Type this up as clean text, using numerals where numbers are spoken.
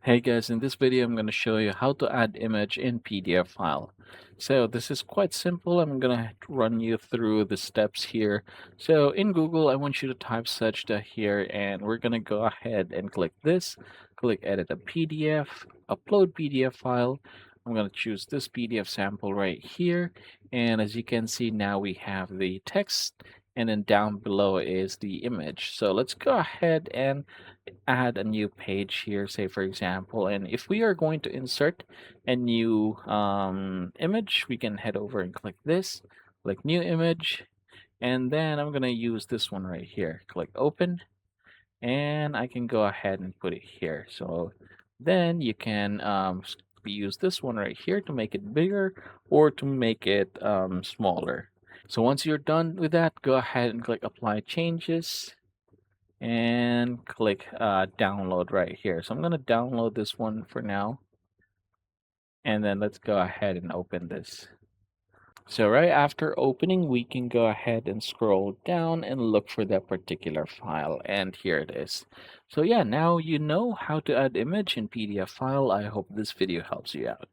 Hey guys, in this video I'm going to show you how to add image in PDF file. So this is quite simple. I'm going to run you through the steps here. So in Google, I want you to type Sajda here, and we're going to go ahead and click this, click edit a PDF, upload PDF file. I'm going to choose this PDF sample right here. And as you can see, now we have the text, and then down below is the image. So let's go ahead and add a new page here, say for example, and if we are going to insert a new image, we can head over and click this, click new image, and then I'm gonna use this one right here, click open, and I can go ahead and put it here. So then you can use this one right here to make it bigger or to make it smaller. So once you're done with that, go ahead and click apply changes and click download right here. So I'm going to download this one for now, and then let's go ahead and open this. So right after opening, we can go ahead and scroll down and look for that particular file, and here it is. So yeah, now you know how to add image in PDF file. I hope this video helps you out.